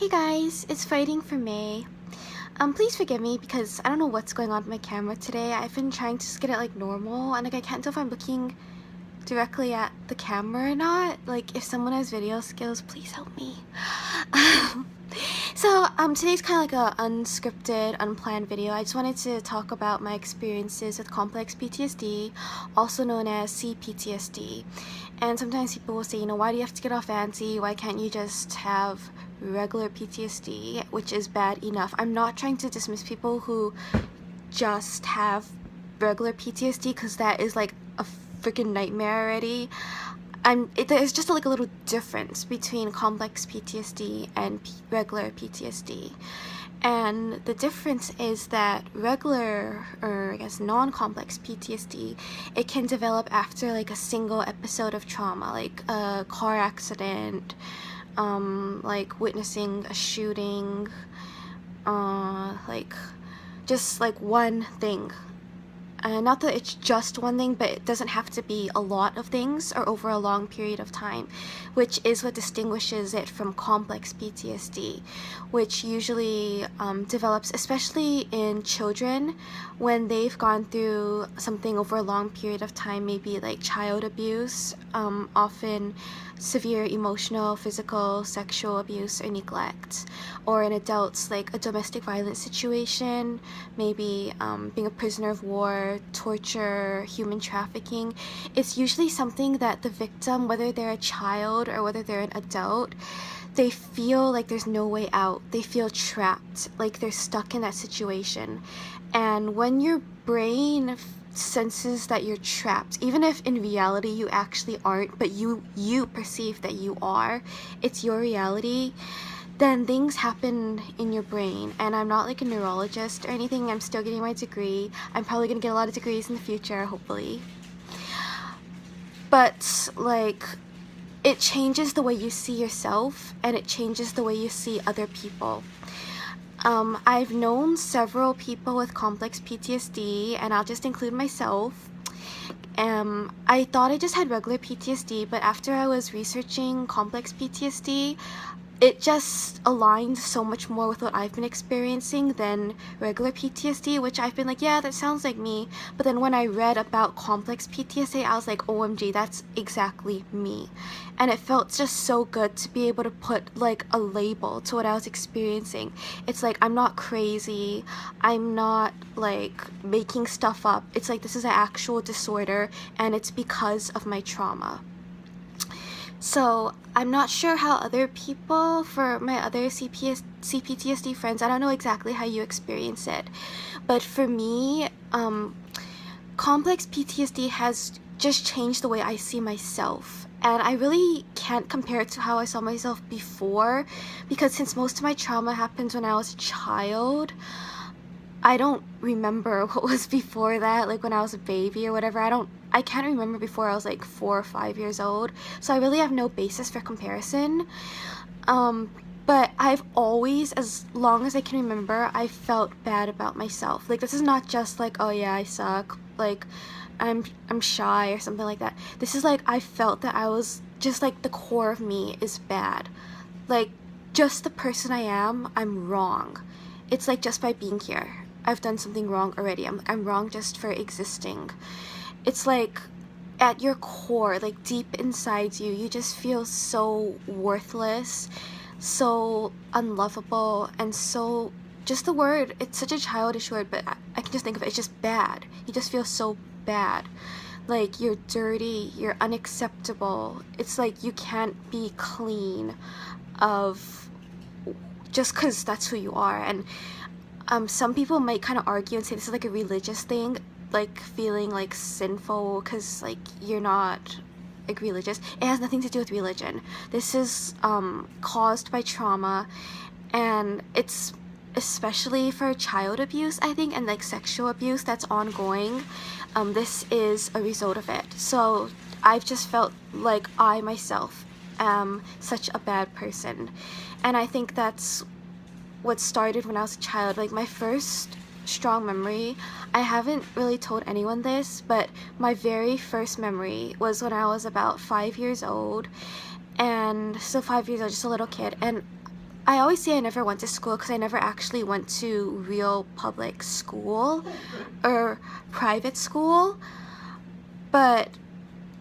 Hey guys, it's Fighting for May. Please forgive me because I don't know what's going on with my camera today. I've been trying to just get it like normal and I can't tell if I'm looking directly at the camera or not. Like if someone has video skills, please help me. So today's kind of like a unscripted, unplanned video. I just wanted to talk about my experiences with complex PTSD, also known as C-PTSD. And sometimes people will say, why do you have to get all fancy? Why can't you just have regular PTSD, which is bad enough? I'm not trying to dismiss people who just have regular PTSD because that is like a freaking nightmare already. There's just like a little difference between complex PTSD and regular PTSD. And the difference is that regular, or I guess non-complex PTSD, it can develop after like a single episode of trauma, like a car accident, like witnessing a shooting, like just like one thing. Not that it's just one thing, but it doesn't have to be a lot of things or over a long period of time, which is what distinguishes it from complex PTSD, which usually develops especially in children when they've gone through something over a long period of time, maybe like child abuse, often severe emotional, physical, sexual abuse or neglect, or in adults like a domestic violence situation, maybe being a prisoner of war, torture, human trafficking. It's usually something that the victim, whether they're a child or whether they're an adult, they feel like there's no way out. They feel trapped, like they're stuck in that situation. And when your brain senses that you're trapped, even if in reality you actually aren't, but you perceive that you are, it's your reality, then things happen in your brain. And I'm not like a neurologist or anything. I'm still getting my degree. I'm probably gonna get a lot of degrees in the future, hopefully. But like, it changes the way you see yourself and it changes the way you see other people. I've known several people with complex PTSD, and I'll just include myself. I thought I just had regular PTSD, but after I was researching complex PTSD, it just aligned so much more with what I've been experiencing than regular PTSD, which I've been like, yeah, that sounds like me. But then when I read about complex PTSD, I was like, OMG, that's exactly me. And it felt just so good to be able to put like a label to what I was experiencing. It's like, I'm not crazy. I'm not like making stuff up. It's like, this is an actual disorder and it's because of my trauma. So I'm not sure how other people, for my other CPTSD friends, I don't know exactly how you experience it, but for me, complex PTSD has just changed the way I see myself. And I really can't compare it to how I saw myself before, because since most of my trauma happened when I was a child, I don't remember what was before that, like when I was a baby or whatever. I can't remember before I was like 4 or 5 years old, so I really have no basis for comparison. But I've always, as long as I can remember, I felt bad about myself. Like, this is not just like, oh yeah, I suck, like I'm shy or something like that. This is like, I felt that I was just like, the core of me is bad. Like, just the person I am, I'm wrong. It's like, just by being here, I've done something wrong already. I'm wrong just for existing. It's like, at your core, like deep inside you, you just feel so worthless, so unlovable, and so, just the word, it's such a childish word, but I can just think of it, it's just bad. You just feel so bad. Like, you're dirty, you're unacceptable. It's like, you can't be clean of, just because that's who you are. And some people might kind of argue and say this is like a religious thing, like feeling like sinful because like you're not like religious. It has nothing to do with religion. This is caused by trauma, and it's especially for child abuse, I think, and like sexual abuse that's ongoing. This is a result of it. So I've just felt like I myself am such a bad person, and I think that's what started when I was a child. Like, my first strong memory, I haven't really told anyone this, but my very first memory was when I was about 5 years old. And so 5 years old, just a little kid, and I always say I never went to school because I never actually went to real public school or private school, but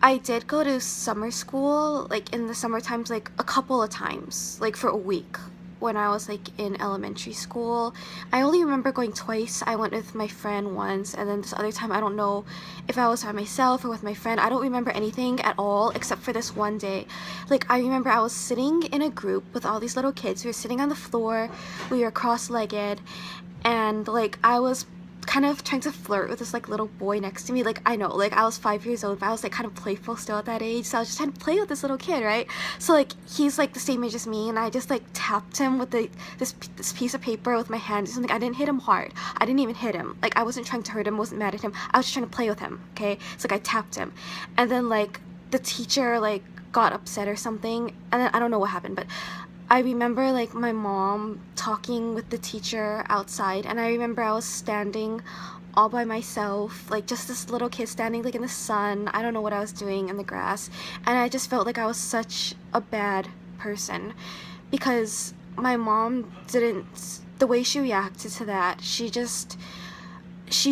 I did go to summer school, like in the summer times, like a couple of times, like for a week when I was like in elementary school. I only remember going twice. I went with my friend once, and then this other time I don't know if I was by myself or with my friend. I don't remember anything at all except for this one day. Like, I remember I was sitting in a group with all these little kids. We were sitting on the floor, we were cross-legged, and like I was kind of trying to flirt with this like little boy next to me. Like, I know, like I was 5 years old, but I was like kind of playful still at that age, so I was just trying to play with this little kid, right? So like he's like the same age as me, and I just like tapped him with this piece of paper with my hand. Something. I didn't hit him hard. I didn't even hit him. Like, I wasn't trying to hurt him, wasn't mad at him. I was just trying to play with him. Okay, so like I tapped him, and then like the teacher like got upset or something, and then I don't know what happened, but I remember like my mom talking with the teacher outside, and I remember I was standing all by myself, like just this little kid standing like in the sun. I don't know what I was doing in the grass, and I just felt like I was such a bad person because my mom didn't, the way she reacted to that, she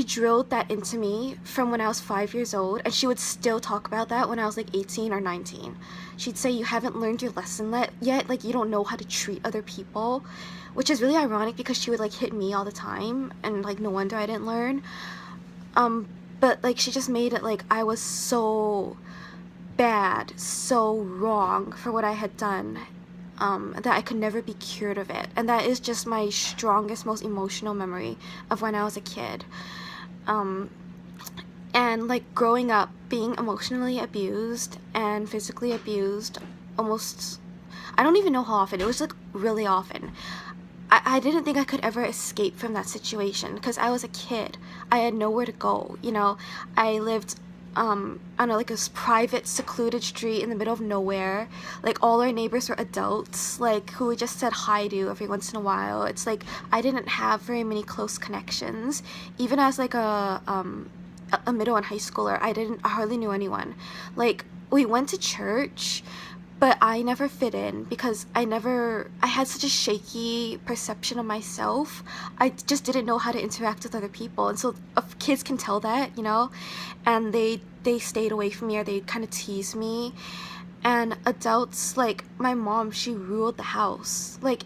drilled that into me from when I was 5 years old, and she would still talk about that when I was like 18 or 19. She'd say, you haven't learned your lesson yet, like you don't know how to treat other people, which is really ironic because she would like hit me all the time, and like no wonder I didn't learn. But like she just made it like I was so bad, so wrong for what I had done, that I could never be cured of it. And that is just my strongest, most emotional memory of when I was a kid. And like growing up, being emotionally abused and physically abused almost, I don't even know how often, it was like really often. I didn't think I could ever escape from that situation because I was a kid. I had nowhere to go, you know. I lived on like this private secluded street in the middle of nowhere. Like all our neighbors were adults, like who we just said hi to every once in a while. It's like I didn't have very many close connections. Even as like a middle and high schooler, I hardly knew anyone. Like, we went to church, but I never fit in because I had such a shaky perception of myself. I just didn't know how to interact with other people, and so kids can tell that, you know, and they stayed away from me, or they kind of teased me. And adults, like my mom, she ruled the house. Like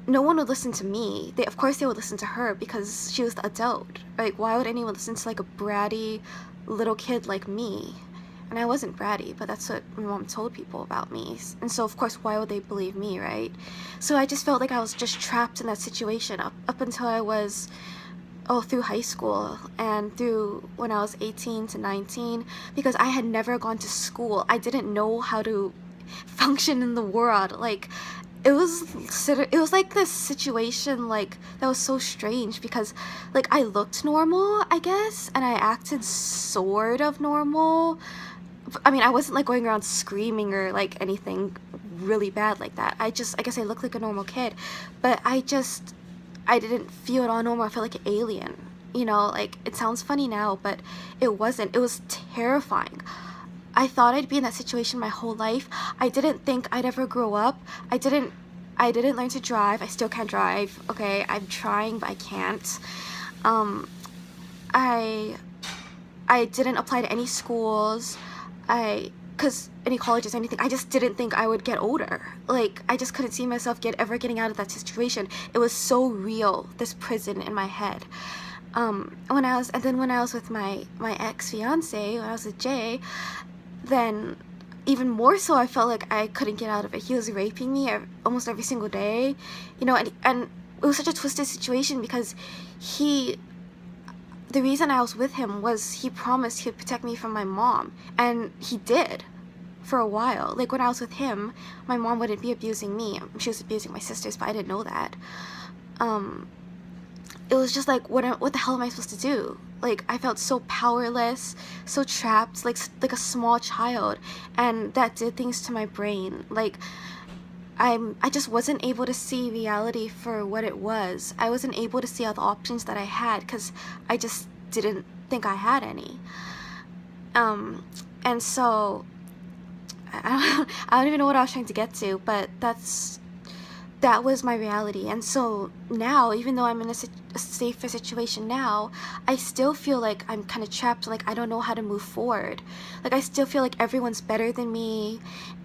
no one would listen to me. Of course they would listen to her because she was the adult. Like, why would anyone listen to like a bratty little kid like me? And I wasn't bratty, but that's what my mom told people about me. And so of course, why would they believe me, right? So I just felt like I was just trapped in that situation up until I was through high school and through when I was 18 to 19, because I had never gone to school. I didn't know how to function in the world. Like, it was like this situation like that was so strange because like I looked normal, I guess, and I acted sort of normal. I mean, I wasn't like going around screaming or like anything really bad like that. I guess I looked like a normal kid, but I didn't feel at all normal. I felt like an alien, you know. Like, it sounds funny now, but it wasn't. It was terrifying. I thought I'd be in that situation my whole life. I didn't think I'd ever grow up. I didn't learn to drive. I still can't drive. Okay, I'm trying, but I can't. I didn't apply to any schools. Cause any colleges, anything. I just didn't think I would get older. Like, I just couldn't see myself ever getting out of that situation. It was so real, this prison in my head. When I was with my ex-fiance, when I was with Jay, then even more so I felt like I couldn't get out of it. He was raping me almost every single day, you know, and it was such a twisted situation because the reason I was with him was he promised he'd protect me from my mom, and he did for a while. Like, when I was with him, my mom wouldn't be abusing me. She was abusing my sisters, but I didn't know that. It was just like, what the hell am I supposed to do? Like, I felt so powerless, so trapped, like a small child, and that did things to my brain. Like, I just wasn't able to see reality for what it was. I wasn't able to see all the options that I had because I just didn't think I had any. And so I don't even know what I was trying to get to, but that's that was my reality. And so now, even though I'm in a safer situation now, I still feel like I'm kind of trapped. Like, I don't know how to move forward. Like, I still feel like everyone's better than me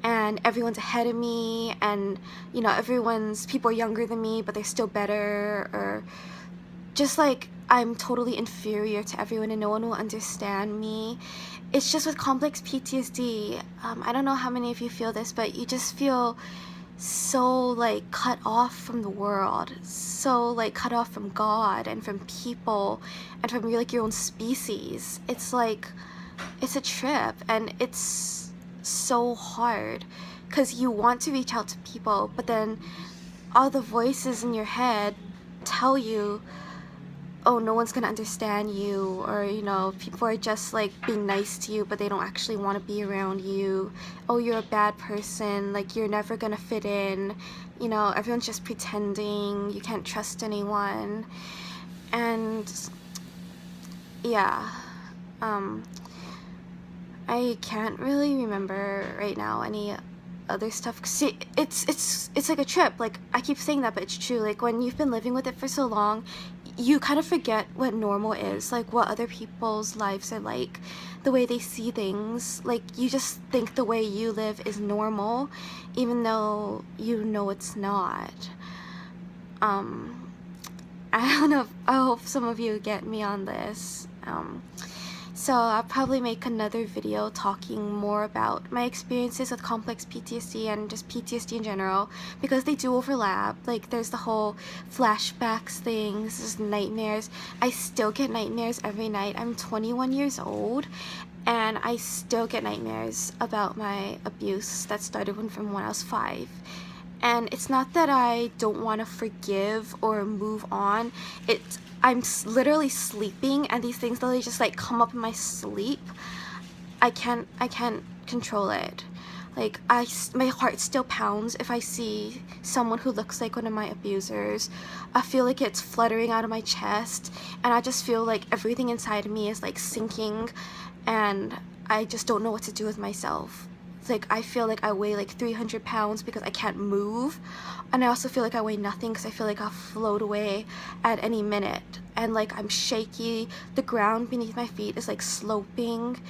and everyone's ahead of me, and you know, people are younger than me but they're still better, or just like I'm totally inferior to everyone and no one will understand me. It's just with complex PTSD, I don't know how many of you feel this, but you just feel so like cut off from the world, so like cut off from God and from people and from like your own species. It's like, it's a trip, and it's so hard because you want to reach out to people, but then all the voices in your head tell you, oh, no one's gonna understand you, or you know, people are just like being nice to you but they don't actually want to be around you. Oh, you're a bad person, like you're never gonna fit in, you know, everyone's just pretending, you can't trust anyone. And yeah, I can't really remember right now any other stuff. See, it's like a trip. Like, I keep saying that, but it's true. Like, when you've been living with it for so long, you kind of forget what normal is, like what other people's lives are like, the way they see things. Like, you just think the way you live is normal, even though you know it's not. I don't know, I hope some of you get me on this. So I'll probably make another video talking more about my experiences with complex PTSD and just PTSD in general, because they do overlap. Like, there's the whole flashbacks things, there's nightmares. I still get nightmares every night. I'm 21 years old and I still get nightmares about my abuse that started from when I was 5. And it's not that I don't want to forgive or move on. I'm literally sleeping and these things literally just like come up in my sleep. I can't control it. Like, my heart still pounds if I see someone who looks like one of my abusers. I feel like it's fluttering out of my chest, and I just feel like everything inside of me is like sinking, and I just don't know what to do with myself. Like, I feel like I weigh like 300 pounds because I can't move, and I also feel like I weigh nothing because I feel like I'll float away at any minute, and like I'm shaky. The ground beneath my feet is like sloping,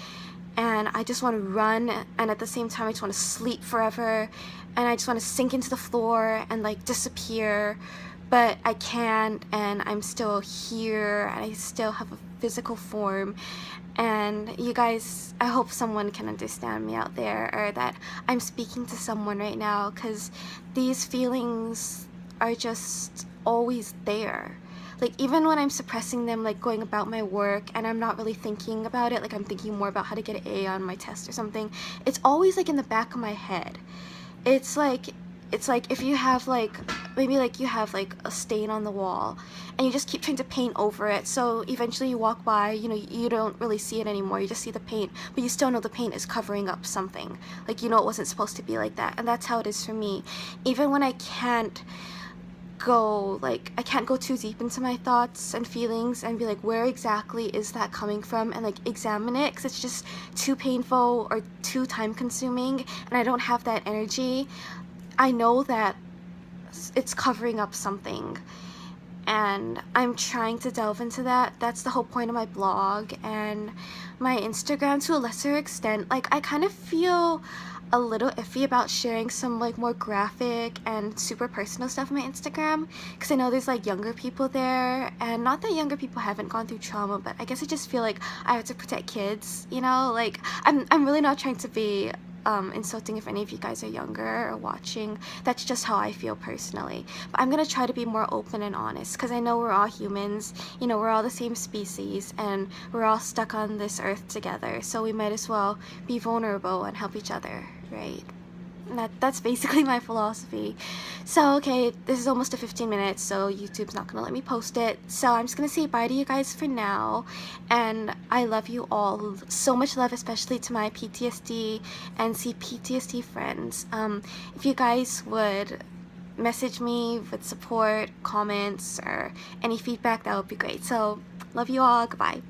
and I just want to run, and at the same time I just want to sleep forever, and I just want to sink into the floor and like disappear, but I can't, and I'm still here, and I still have a physical form. And you guys, I hope someone can understand me out there, or that I'm speaking to someone right now, because these feelings are just always there. Like, even when I'm suppressing them, like going about my work and I'm not really thinking about it, like I'm thinking more about how to get an A on my test or something, it's always like in the back of my head. It's like if you have like, maybe like you have like a stain on the wall and you just keep trying to paint over it, so eventually you walk by, you know, you don't really see it anymore, you just see the paint, but you still know the paint is covering up something. Like, you know, it wasn't supposed to be like that. And that's how it is for me. Even when I can't go too deep into my thoughts and feelings and be like, where exactly is that coming from, and like examine it, because it's just too painful or too time consuming and I don't have that energy. I know that it's covering up something, and I'm trying to delve into that. That's the whole point of my blog and my Instagram to a lesser extent. Like, I kind of feel a little iffy about sharing some like more graphic and super personal stuff on my Instagram, because I know there's like younger people there, and not that younger people haven't gone through trauma, but I guess I just feel like I have to protect kids, you know? Like, I'm really not trying to be insulting if any of you guys are younger or watching. That's just how I feel personally. But I'm gonna try to be more open and honest, because I know we're all humans, you know, we're all the same species, and we're all stuck on this earth together, so we might as well be vulnerable and help each other, right? And that's basically my philosophy. So, okay, this is almost to 15 minutes, so YouTube's not gonna let me post it. So I'm just gonna say bye to you guys for now, and I love you all. So much love, especially to my PTSD and C-PTSD friends. If you guys would message me with support, comments, or any feedback, that would be great. So, love you all. Goodbye.